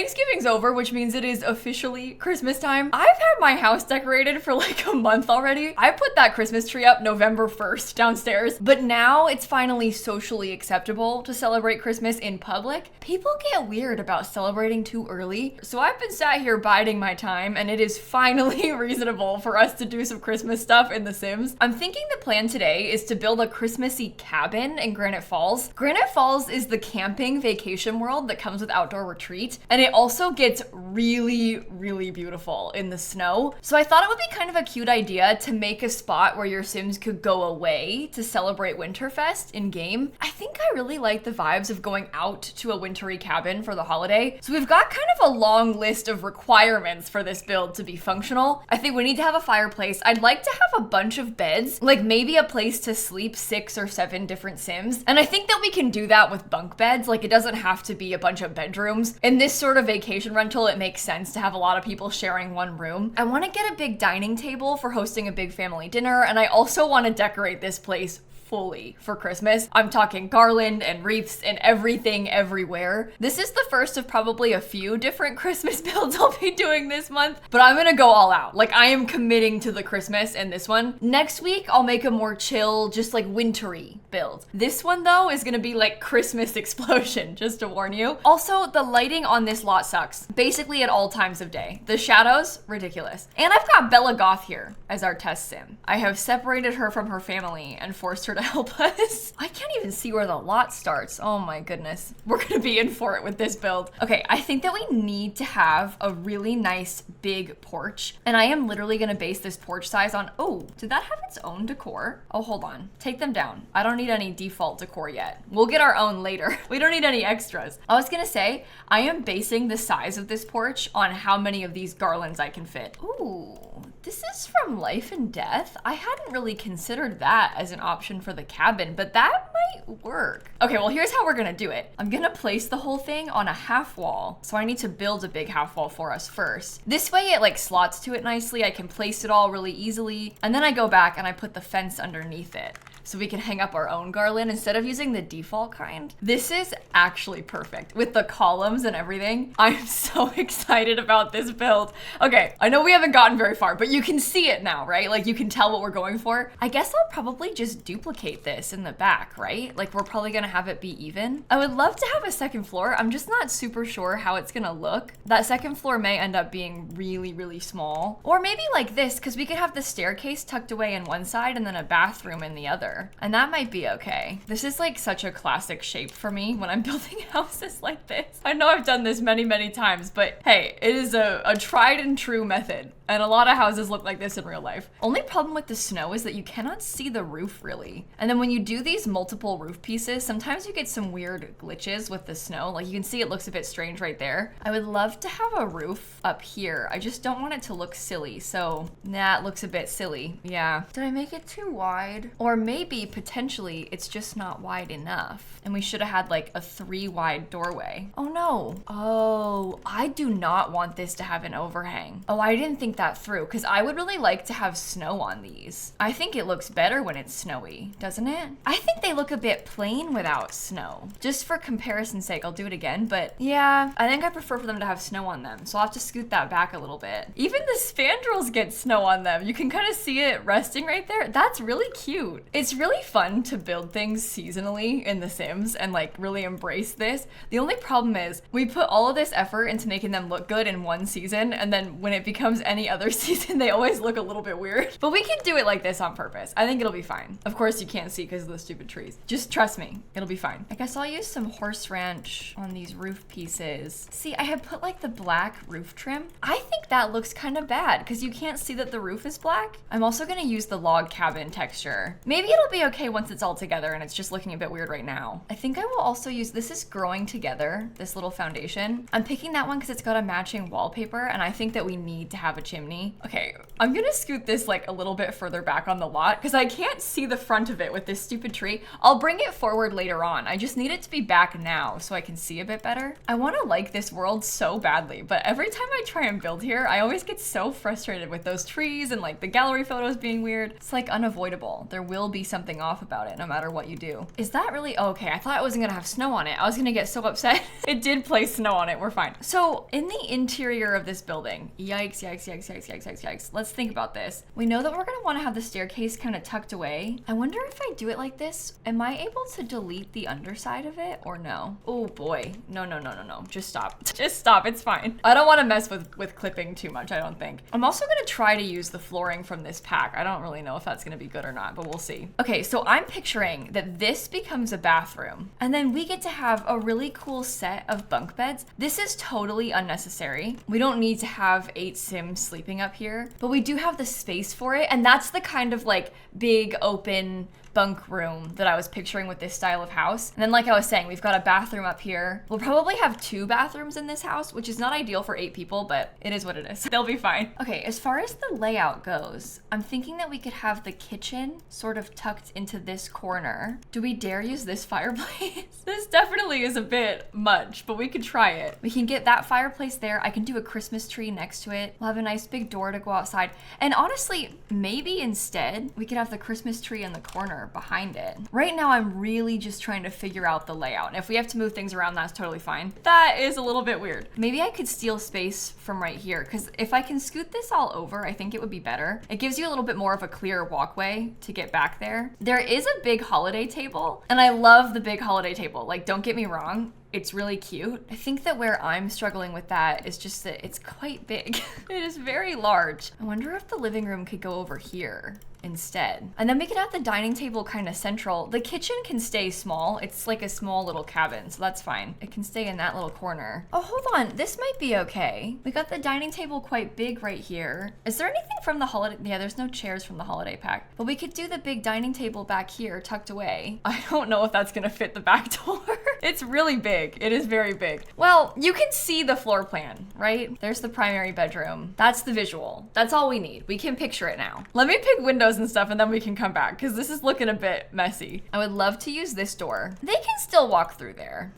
Thanksgiving's over, which means it is officially Christmas time. I've had my house decorated for like a month already. I put that Christmas tree up November 1st downstairs, but now it's finally socially acceptable to celebrate Christmas in public. People get weird about celebrating too early, so I've been sat here biding my time, and it is finally reasonable for us to do some Christmas stuff in The Sims. I'm thinking the plan today is to build a Christmassy cabin in Granite Falls. Granite Falls is the camping vacation world that comes with outdoor retreat, and it also gets really, really beautiful in the snow. So I thought it would be kind of a cute idea to make a spot where your Sims could go away to celebrate Winterfest in game. I think I really like the vibes of going out to a wintry cabin for the holiday. So we've got kind of a long list of requirements for this build to be functional. I think we need to have a fireplace. I'd like to have a bunch of beds, like maybe a place to sleep 6 or 7 different Sims. And I think that we can do that with bunk beds. Like, it doesn't have to be a bunch of bedrooms. In this sort of vacation rental, it makes sense to have a lot of people sharing one room. I want to get a big dining table for hosting a big family dinner, and I also want to decorate this place fully for Christmas. I'm talking garland and wreaths and everything everywhere. This is the first of probably a few different Christmas builds I'll be doing this month, but I'm gonna go all out. Like, I am committing to the Christmas in this one. Next week, I'll make a more chill, just like wintry build. This one though is gonna be like Christmas explosion, just to warn you. Also, the lighting on this lot sucks, basically at all times of day. The shadows, ridiculous. And I've got Bella Goth here as our test sim. I have separated her from her family and forced her to help us. I can't even see where the lot starts. Oh my goodness. We're gonna be in for it with this build. Okay, I think that we need to have a really nice big porch, and I am literally gonna base this porch size on, oh, did that have its own decor? Oh, hold on. Take them down. I don't need any default decor yet. We'll get our own later. We don't need any extras. I was gonna say, I am basing the size of this porch on how many of these garlands I can fit. Ooh. This is from Life and Death. I hadn't really considered that as an option for the cabin, but that might work. Okay, well, here's how we're gonna do it. I'm gonna place the whole thing on a half wall. So I need to build a big half wall for us first. This way it like slots to it nicely. I can place it all really easily. And then I go back and I put the fence underneath it, so we can hang up our own garland instead of using the default kind. This is actually perfect with the columns and everything. I'm so excited about this build. Okay, I know we haven't gotten very far, but you can see it now, right? Like, you can tell what we're going for. I guess I'll probably just duplicate this in the back, right? Like, we're probably gonna have it be even. I would love to have a second floor. I'm just not super sure how it's gonna look. That second floor may end up being really, really small. Or maybe like this, because we could have the staircase tucked away in one side and then a bathroom in the other. And that might be okay. This is like such a classic shape for me when I'm building houses like this. I know I've done this many, many times, but hey, it is a tried and true method. And a lot of houses look like this in real life. Only problem with the snow is that you cannot see the roof really. And then when you do these multiple roof pieces, sometimes you get some weird glitches with the snow. Like, you can see it looks a bit strange right there. I would love to have a roof up here. I just don't want it to look silly. So that looks a bit silly. Yeah. Did I make it too wide? Or maybe potentially it's just not wide enough, and we should have had like a 3 wide doorway. Oh no. Oh, I do not want this to have an overhang. Oh, I didn't think that through, because I would really like to have snow on these. I think it looks better when it's snowy, doesn't it? I think they look a bit plain without snow. Just for comparison's sake, I'll do it again, but yeah, I think I prefer for them to have snow on them, so I'll have to scoot that back a little bit. Even the spandrels get snow on them. You can kind of see it resting right there. That's really cute. It's really fun to build things seasonally in The Sims and like really embrace this. The only problem is we put all of this effort into making them look good in one season, and then when it becomes any other season, they always look a little bit weird. But we can do it like this on purpose. I think it'll be fine. Of course you can't see because of the stupid trees. Just trust me, it'll be fine. I guess I'll use some horse ranch on these roof pieces. See, I had put like the black roof trim. I think that looks kind of bad because you can't see that the roof is black. I'm also gonna use the log cabin texture. Maybe it'll be okay once it's all together and it's just looking a bit weird right now. I think I will also use, this is growing together, this little foundation. I'm picking that one because it's got a matching wallpaper, and I think that we need to have a chimney. Okay, I'm gonna scoot this like a little bit further back on the lot because I can't see the front of it with this stupid tree. I'll bring it forward later on. I just need it to be back now so I can see a bit better. I want to like this world so badly, but every time I try and build here, I always get so frustrated with those trees and like the gallery photos being weird. It's like unavoidable. There will be something off about it no matter what you do. Is that really okay? I thought I wasn't gonna have snow on it. I was gonna get so upset. It did place snow on it. We're fine. So in the interior of this building, yikes, yikes, yikes, yikes, yikes, yikes, yikes. Let's think about this. We know that we're gonna want to have the staircase kind of tucked away. I wonder if I do it like this, am I able to delete the underside of it or no? Oh boy, no, no, no, no, no. Just stop. Just stop. It's fine. I don't want to mess with clipping too much, I don't think. I'm also gonna try to use the flooring from this pack. I don't really know if that's gonna be good or not, but we'll see. Okay, so I'm picturing that this becomes a bathroom, and then we get to have a really cool set of bunk beds. This is totally unnecessary. We don't need to have 8 Sims sleeping up here, but we do have the space for it, and that's the kind of like big open bunk room that I was picturing with this style of house. And then like I was saying, we've got a bathroom up here. We'll probably have 2 bathrooms in this house, which is not ideal for 8 people, but it is what it is. They'll be fine. Okay, as far as the layout goes, I'm thinking that we could have the kitchen sort of tucked into this corner. Do we dare use this fireplace? This definitely is a bit much, but we could try it. We can get that fireplace there. I can do a Christmas tree next to it. We'll have a nice big door to go outside. And honestly, maybe instead we could have the Christmas tree in the corner behind it. Right now, I'm really just trying to figure out the layout. And if we have to move things around, that's totally fine. That is a little bit weird. Maybe I could steal space from right here, because if I can scoot this all over, I think it would be better. It gives you a little bit more of a clear walkway to get back there. There is a big holiday table, and I love the big holiday table. Like, don't get me wrong. It's really cute. I think that where I'm struggling with that is just that it's quite big. It is very large. I wonder if the living room could go over here instead. And then we could have the dining table kind of central. The kitchen can stay small. It's like a small little cabin, so that's fine. It can stay in that little corner. Oh, hold on. This might be okay. We got the dining table quite big right here. Is there anything from the holiday? Yeah, there's no chairs from the holiday pack, but we could do the big dining table back here tucked away. I don't know if that's gonna fit the back door. It's really big. It is very big. Well, you can see the floor plan, right? There's the primary bedroom. That's the visual. That's all we need. We can picture it now. Let me pick windows and stuff, and then we can come back, because this is looking a bit messy. I would love to use this door. They can still walk through there.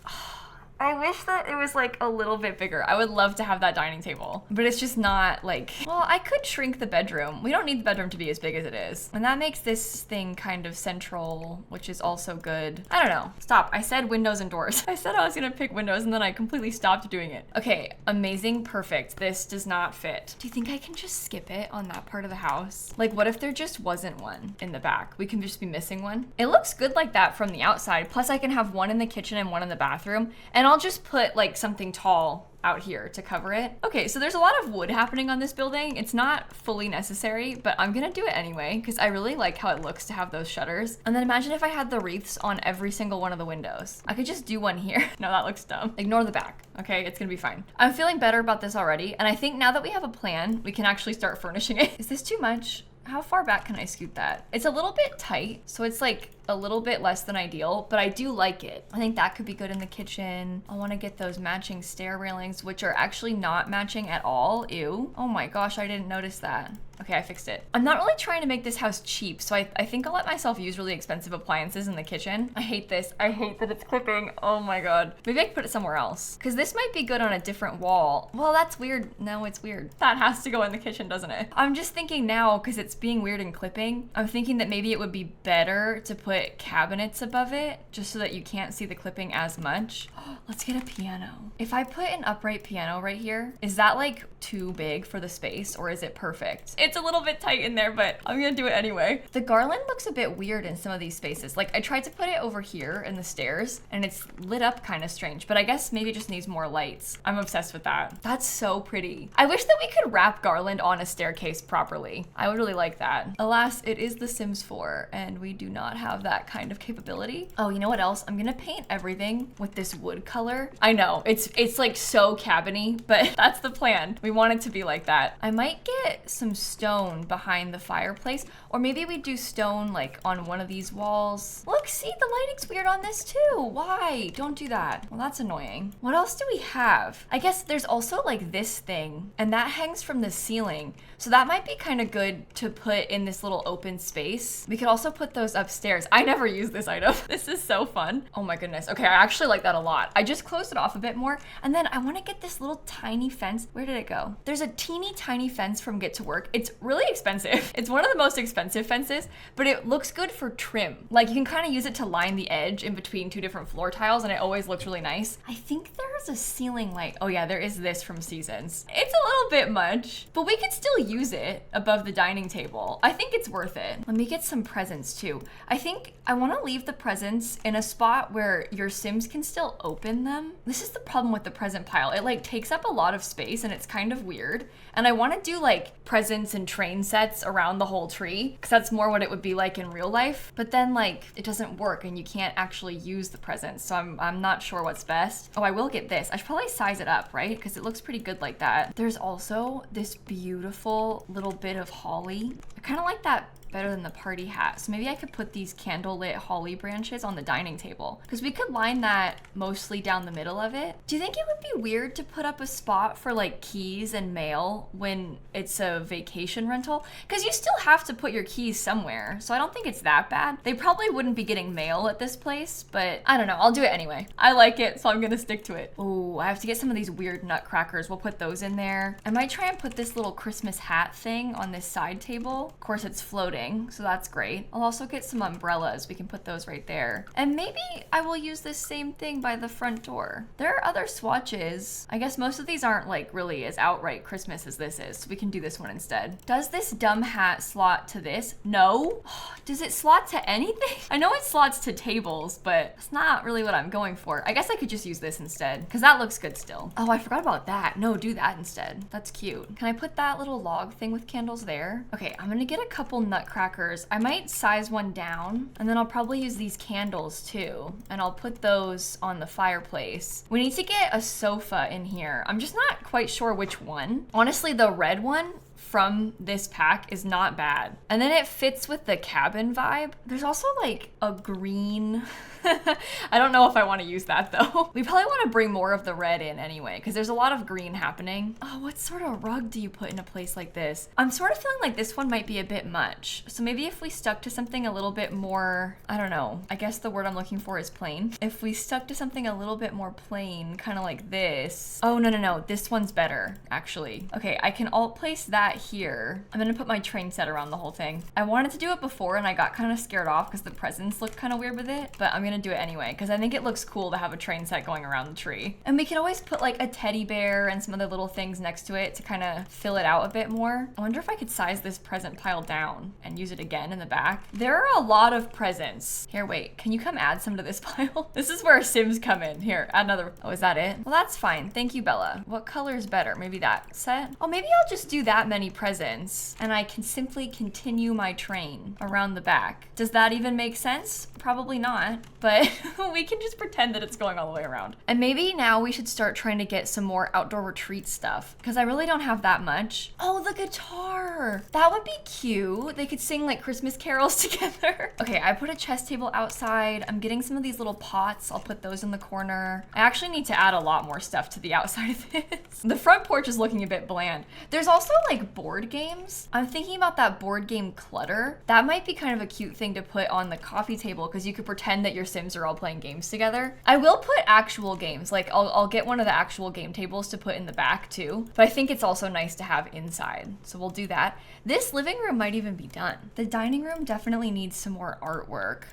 I wish that it was like a little bit bigger. I would love to have that dining table, but it's just not like, well, I could shrink the bedroom. We don't need the bedroom to be as big as it is. And that makes this thing kind of central, which is also good. I don't know. Stop. I said windows and doors. I said I was gonna pick windows and then I completely stopped doing it. Okay, amazing, perfect. This does not fit. Do you think I can just skip it on that part of the house? Like, what if there just wasn't one in the back? We can just be missing one. It looks good like that from the outside. Plus I can have one in the kitchen and one in the bathroom. And I'll just put like something tall out here to cover it. Okay, so there's a lot of wood happening on this building. It's not fully necessary, but I'm gonna do it anyway because I really like how it looks to have those shutters. And then imagine if I had the wreaths on every single one of the windows. I could just do one here. No, that looks dumb. Ignore the back, okay? It's gonna be fine. I'm feeling better about this already, and I think now that we have a plan, we can actually start furnishing it. Is this too much? How far back can I scoot that? It's a little bit tight, so it's like a little bit less than ideal, but I do like it. I think that could be good in the kitchen. I want to get those matching stair railings, which are actually not matching at all. Ew. Oh my gosh, I didn't notice that. Okay, I fixed it. I'm not really trying to make this house cheap, so I think I'll let myself use really expensive appliances in the kitchen. I hate this. I hate that it's clipping. Oh my god. Maybe I can put it somewhere else, because this might be good on a different wall. Well, that's weird. No, it's weird. That has to go in the kitchen, doesn't it? I'm just thinking now, because it's being weird and clipping, I'm thinking that maybe it would be better to put cabinets above it, just so that you can't see the clipping as much. Let's get a piano. If I put an upright piano right here, is that like too big for the space, or is it perfect? It's a little bit tight in there, but I'm gonna do it anyway. The garland looks a bit weird in some of these spaces. Like I tried to put it over here in the stairs and it's lit up kind of strange, but I guess maybe it just needs more lights. I'm obsessed with that. That's so pretty. I wish that we could wrap garland on a staircase properly. I would really like that. Alas, it is The Sims 4 and we do not have that kind of capability. Oh, you know what else? I'm gonna paint everything with this wood color. I know, it's like so cabiny, but that's the plan. We want it to be like that. I might get some stone behind the fireplace, or maybe we do stone like on one of these walls. Look, see, the lighting's weird on this too. Why? Don't do that. Well, that's annoying. What else do we have? I guess there's also like this thing, and that hangs from the ceiling. So that might be kind of good to put in this little open space. We could also put those upstairs. I never use this item. This is so fun. Oh my goodness. Okay, I actually like that a lot. I just closed it off a bit more. And then I want to get this little tiny fence. Where did it go? There's a teeny tiny fence from Get to Work. It's really expensive. It's one of the most expensive fences, but it looks good for trim. Like you can kind of use it to line the edge in between two different floor tiles, and it always looks really nice. I think there's a ceiling light. Oh yeah, there is this from Seasons. It's a little bit much, but we could still use it above the dining table. I think it's worth it. Let me get some presents too. I think I want to leave the presents in a spot where your Sims can still open them. This is the problem with the present pile. It like takes up a lot of space and it's kind of weird. And I want to do like presents and train sets around the whole tree because that's more what it would be like in real life. But then like it doesn't work and you can't actually use the presents. So I'm not sure what's best. Oh, I will get this. I should probably size it up, right? Because it looks pretty good like that. There's also this beautiful little bit of holly. I kind of like that better than the party hat. So maybe I could put these candlelit holly branches on the dining table because we could line that mostly down the middle of it. Do you think it would be weird to put up a spot for like keys and mail when it's a vacation rental? Because you still have to put your keys somewhere. So I don't think it's that bad. They probably wouldn't be getting mail at this place, but I don't know. I'll do it anyway. I like it, so I'm gonna stick to it. Oh, I have to get some of these weird nutcrackers. We'll put those in there. I might try and put this little Christmas hat thing on this side table. Of course, it's floating, so that's great. I'll also get some umbrellas. We can put those right there. And maybe I will use this same thing by the front door. There are other swatches. I guess most of these aren't like really as outright Christmas as this is, so we can do this one instead. Does this dumb hat slot to this? No. Does it slot to anything? I know it slots to tables, but it's not really what I'm going for. I guess I could just use this instead because that looks good still. Oh, I forgot about that. No, do that instead. That's cute. Can I put that little log thing with candles there? Okay, I'm gonna get a couple nutcrackers. I might size one down and then I'll probably use these candles too. And I'll put those on the fireplace. We need to get a sofa in here. I'm just not quite sure which one. Honestly, the red one from this pack is not bad. And then it fits with the cabin vibe. There's also like a green, I don't know if I want to use that though. We probably want to bring more of the red in anyway, because there's a lot of green happening. Oh, what sort of rug do you put in a place like this? I'm sort of feeling like this one might be a bit much. So maybe if we stuck to something a little bit more, I don't know, I guess the word I'm looking for is plain. If we stuck to something a little bit more plain, kind of like this. Oh, no, this one's better, actually. Okay, I can alt place that here. I'm gonna put my train set around the whole thing. I wanted to do it before and I got kind of scared off because the presents looked kind of weird with it, but I'm gonna do it anyway because I think it looks cool to have a train set going around the tree. And we can always put like a teddy bear and some other little things next to it to kind of fill it out a bit more. I wonder if I could size this present pile down and use it again in the back. There are a lot of presents. Here, wait, can you come add some to this pile? This is where Sims come in. Here, add another. Oh, is that it? Well, that's fine. Thank you, Bella. What color is better? Maybe that set? Oh, maybe I'll just do that many presents and I can simply continue my train around the back. Does that even make sense? Probably not, but we can just pretend that it's going all the way around. And maybe now we should start trying to get some more outdoor retreat stuff because I really don't have that much. Oh, the guitar. That would be cute. They could sing like Christmas carols together. Okay, I put a chess table outside. I'm getting some of these little pots. I'll put those in the corner. I actually need to add a lot more stuff to the outside of this. The front porch is looking a bit bland. There's also like board games. I'm thinking about that board game Clutter. That might be kind of a cute thing to put on the coffee table because you could pretend that your Sims are all playing games together. I will put actual games, like I'll get one of the actual game tables to put in the back too, but I think it's also nice to have inside. So we'll do that. This living room might even be done. The dining room definitely needs some more artwork.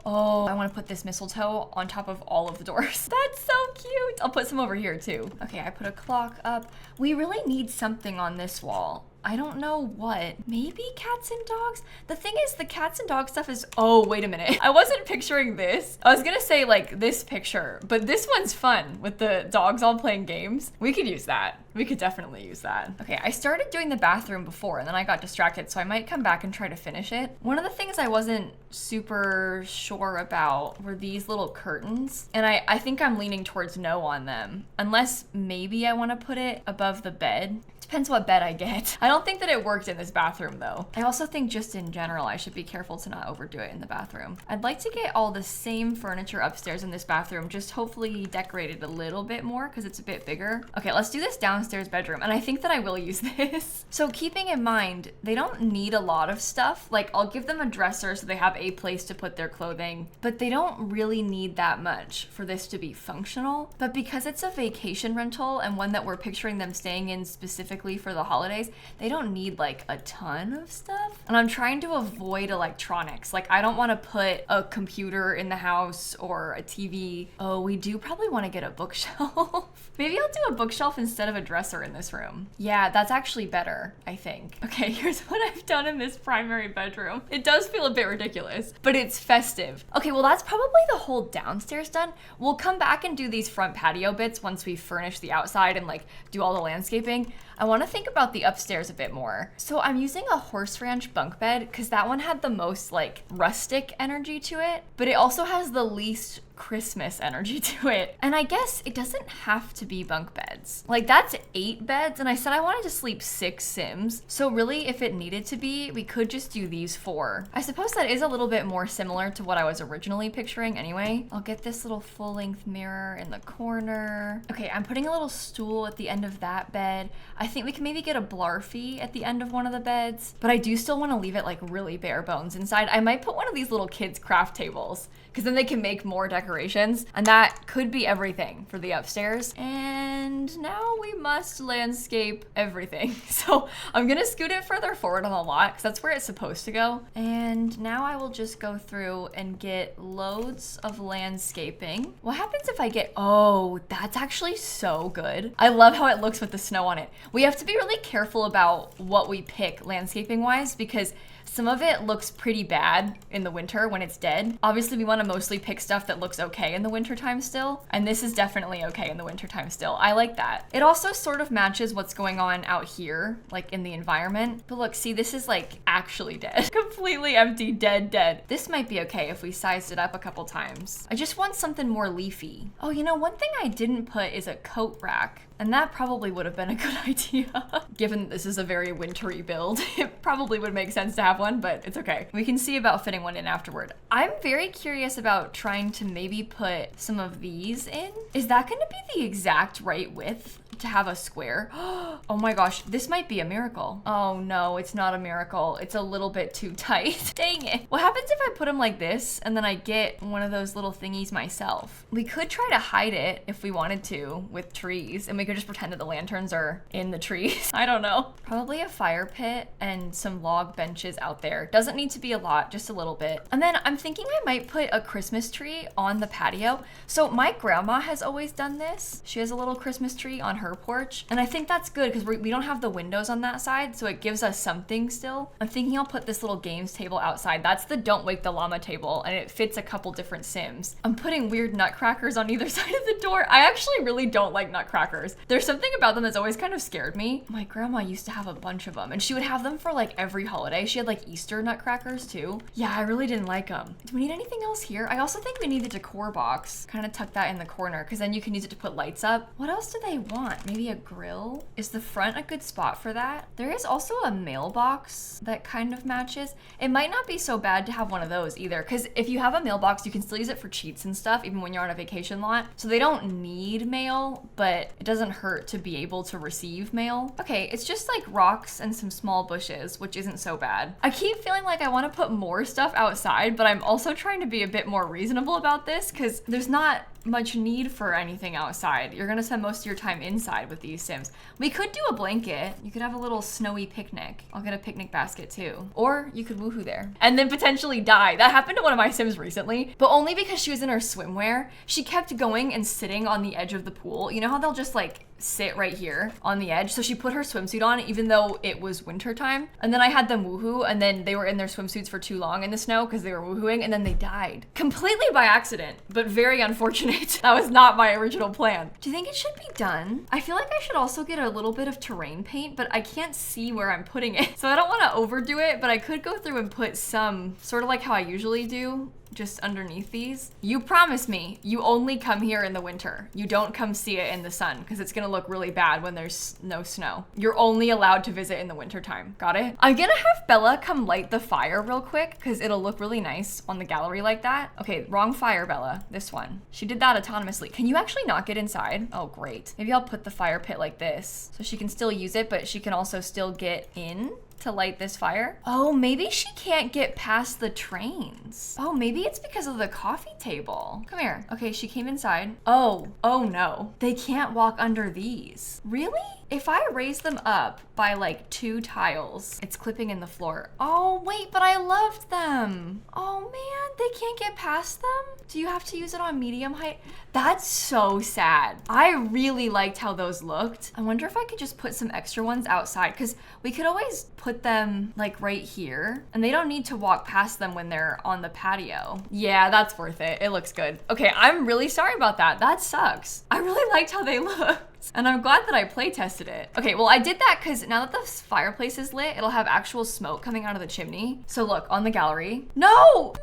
Oh, I want to put this mistletoe on top of all of the doors. That's so cute. I'll put some over here too. Okay, I put a clock up. We really need something on this wall. I don't know what. Maybe cats and dogs? The thing is, the cats and dog stuff is... Oh, wait a minute. I wasn't picturing this. I was gonna say like this picture, but this one's fun with the dogs all playing games. We could use that. We could definitely use that. Okay, I started doing the bathroom before and then I got distracted, so I might come back and try to finish it. One of the things I wasn't super sure about were these little curtains. And I think I'm leaning towards no on them. Unless maybe I want to put it above the bed. Depends what bed I get. I don't think that it worked in this bathroom though. I also think just in general, I should be careful to not overdo it in the bathroom. I'd like to get all the same furniture upstairs in this bathroom, just hopefully decorated a little bit more because it's a bit bigger. Okay, let's do this downstairs bedroom. And I think that I will use this. So keeping in mind, they don't need a lot of stuff. Like I'll give them a dresser so they have a place to put their clothing, but they don't really need that much for this to be functional. But because it's a vacation rental and one that we're picturing them staying in specifically for the holidays, they don't need like a ton of stuff. And I'm trying to avoid electronics. Like I don't want to put a computer in the house or a TV. Oh, we do probably want to get a bookshelf. Maybe I'll do a bookshelf instead of a dresser in this room. Yeah, that's actually better, I think. Okay, here's what I've done in this primary bedroom. It does feel a bit ridiculous, but it's festive. Okay, well that's probably the whole downstairs done. We'll come back and do these front patio bits once we furnish the outside and like do all the landscaping. I want to think about the upstairs a bit more. So I'm using a horse ranch bunk bed because that one had the most like rustic energy to it, but it also has the least Christmas energy to it. And I guess it doesn't have to be bunk beds. Like that's 8 beds and I said I wanted to sleep 6 Sims. So really if it needed to be, we could just do these 4. I suppose that is a little bit more similar to what I was originally picturing anyway. I'll get this little full length mirror in the corner. Okay, I'm putting a little stool at the end of that bed. I think we can maybe get a blarfy at the end of one of the beds, but I do still want to leave it like really bare bones inside. I might put one of these little kids craft tables because then they can make more decorations, and that could be everything for the upstairs. And now we must landscape everything. So I'm gonna scoot it further forward on the lot because that's where it's supposed to go. And now I will just go through and get loads of landscaping. What happens if I get, oh, that's actually so good. I love how it looks with the snow on it. We have to be really careful about what we pick landscaping wise because some of it looks pretty bad in the winter when it's dead. Obviously, we want to mostly pick stuff that looks okay in the wintertime still, and this is definitely okay in the wintertime still. I like that. It also sort of matches what's going on out here, like in the environment. But look, see, this is like actually dead. Completely empty, dead. This might be okay if we sized it up a couple times. I just want something more leafy. Oh, you know, one thing I didn't put is a coat rack. And that probably would have been a good idea. Given this is a very wintry build, it probably would make sense to have one, but it's okay. We can see about fitting one in afterward. I'm very curious about trying to maybe put some of these in. Is that gonna be the exact right width to have a square? Oh my gosh, this might be a miracle. Oh no, it's not a miracle. It's a little bit too tight. Dang it. What happens if I put them like this and then I get one of those little thingies myself? We could try to hide it if we wanted to with trees, and we could just pretend that the lanterns are in the trees. I don't know. Probably a fire pit and some log benches out there. Doesn't need to be a lot, just a little bit. And then I'm thinking I might put a Christmas tree on the patio. So my grandma has always done this. She has a little Christmas tree on her porch, and I think that's good because we don't have the windows on that side, so it gives us something still. I'm thinking I'll put this little games table outside. That's the Don't Wake the Llama table, and it fits a couple different Sims. I'm putting weird nutcrackers on either side of the door. I actually really don't like nutcrackers. There's something about them that's always kind of scared me. My grandma used to have a bunch of them, and she would have them for like every holiday. She had like Easter nutcrackers too. Yeah, I really didn't like them. Do we need anything else here? I also think we need the decor box. Kind of tuck that in the corner because then you can use it to put lights up. What else do they want? Maybe a grill? Is the front a good spot for that? There is also a mailbox that kind of matches. It might not be so bad to have one of those either, because if you have a mailbox, you can still use it for cheats and stuff, even when you're on a vacation lot. So they don't need mail, but it doesn't hurt to be able to receive mail. Okay, it's just like rocks and some small bushes, which isn't so bad. I keep feeling like I want to put more stuff outside, but I'm also trying to be a bit more reasonable about this because there's not much need for anything outside. You're gonna spend most of your time inside with these Sims. We could do a blanket. You could have a little snowy picnic. I'll get a picnic basket too. Or you could woohoo there and then potentially die. That happened to one of my Sims recently, but only because she was in her swimwear. She kept going and sitting on the edge of the pool. You know how they'll just like sit right here on the edge? So she put her swimsuit on even though it was winter time. And then I had them woohoo, and then they were in their swimsuits for too long in the snow because they were woohooing, and then they died. Completely by accident, but very unfortunate. That was not my original plan. Do you think it should be done? I feel like I should also get a little bit of terrain paint, but I can't see where I'm putting it. So I don't want to overdo it, but I could go through and put some, sort of like how I usually do just underneath these. You promise me you only come here in the winter. You don't come see it in the sun because it's gonna look really bad when there's no snow. You're only allowed to visit in the winter time. Got it? I'm gonna have Bella come light the fire real quick because it'll look really nice on the gallery like that. Okay, wrong fire, Bella. This one. She did that autonomously. Can you actually not get inside? Oh, great. Maybe I'll put the fire pit like this so she can still use it, but she can also still get in to light this fire. Oh, maybe she can't get past the trains. Oh, maybe it's because of the coffee table. Come here. Okay, she came inside. Oh no. They can't walk under these. Really? If I raise them up by like 2 tiles, it's clipping in the floor. Oh, wait, but I loved them. Oh man, they can't get past them? Do you have to use it on medium height? That's so sad. I really liked how those looked. I wonder if I could just put some extra ones outside because we could always put them like right here and they don't need to walk past them when they're on the patio. Yeah, that's worth it. It looks good. Okay, I'm really sorry about that. That sucks. I really liked how they look. And I'm glad that I play tested it. Okay, well I did that because now that the fireplace is lit, it'll have actual smoke coming out of the chimney. So look, on the gallery. No!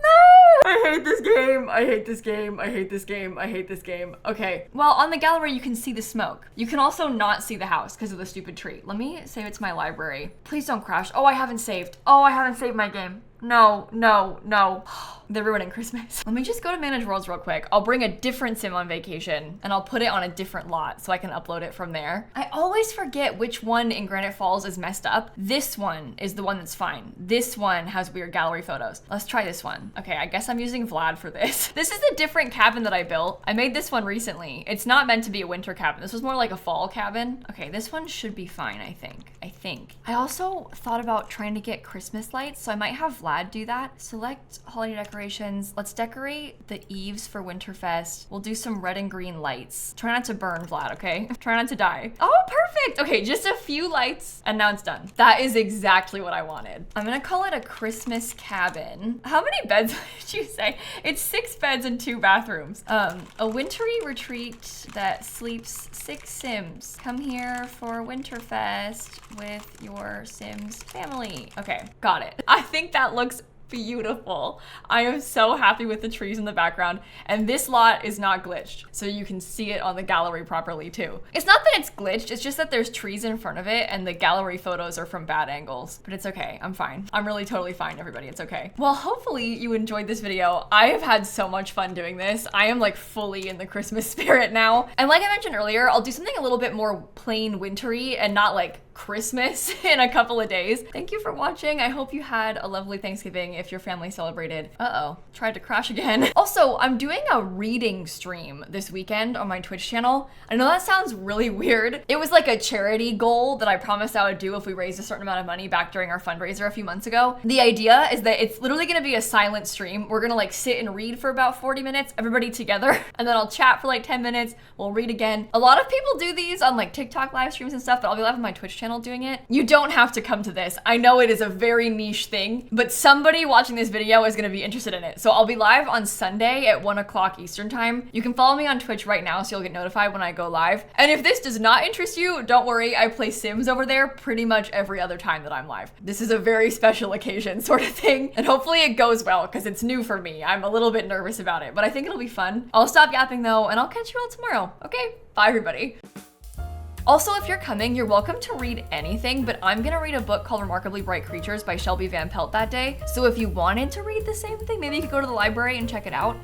I hate this game. I hate this game. I hate this game. I hate this game. Okay, well on the gallery you can see the smoke. You can also not see the house because of the stupid tree. Let me save it to my library. Please don't crash. Oh, I haven't saved. Oh, I haven't saved my game. No. They're ruining Christmas. Let me just go to Manage Worlds real quick. I'll bring a different sim on vacation and I'll put it on a different lot so I can upload it from there. I always forget which one in Granite Falls is messed up. This one is the one that's fine. This one has weird gallery photos. Let's try this one. Okay, I guess I'm using Vlad for this. This is a different cabin that I built. I made this one recently. It's not meant to be a winter cabin. This was more like a fall cabin. Okay, this one should be fine, I think. I also thought about trying to get Christmas lights, so I might have Vlad do that. Select holiday decorations. Let's decorate the eaves for Winterfest. We'll do some red and green lights. Try not to burn, Vlad, okay? Try not to die. Oh, perfect. Okay, just a few lights and now it's done. That is exactly what I wanted. I'm gonna call it a Christmas cabin. How many beds did you say? It's 6 beds and 2 bathrooms. A wintry retreat that sleeps 6 Sims. Come here for Winterfest with your Sims family. Okay, got it. I think that looks beautiful. I am so happy with the trees in the background, and this lot is not glitched, so you can see it on the gallery properly too. It's not that it's glitched, it's just that there's trees in front of it and the gallery photos are from bad angles, but it's okay. I'm fine. I'm really totally fine, everybody. It's okay. Well, hopefully you enjoyed this video. I have had so much fun doing this. I am like fully in the Christmas spirit now. And like I mentioned earlier, I'll do something a little bit more plain wintry and not like Christmas in a couple of days. Thank you for watching. I hope you had a lovely Thanksgiving if your family celebrated. Uh-oh, tried to crash again. Also, I'm doing a reading stream this weekend on my Twitch channel. I know that sounds really weird. It was like a charity goal that I promised I would do if we raised a certain amount of money back during our fundraiser a few months ago. The idea is that it's literally gonna be a silent stream. We're gonna like sit and read for about 40 minutes, everybody together, and then I'll chat for like 10 minutes, we'll read again. A lot of people do these on like TikTok live streams and stuff, but I'll be live on my Twitch channel doing it. You don't have to come to this. I know it is a very niche thing, but somebody watching this video is gonna be interested in it. So I'll be live on Sunday at 1 o'clock Eastern time. You can follow me on Twitch right now so you'll get notified when I go live. And if this does not interest you, don't worry, I play Sims over there pretty much every other time that I'm live. This is a very special occasion sort of thing, and hopefully it goes well because it's new for me. I'm a little bit nervous about it, but I think it'll be fun. I'll stop yapping though, and I'll catch you all tomorrow. Okay, bye everybody. Also, if you're coming, you're welcome to read anything, but I'm gonna read a book called Remarkably Bright Creatures by Shelby Van Pelt that day. So if you wanted to read the same thing, maybe you could go to the library and check it out.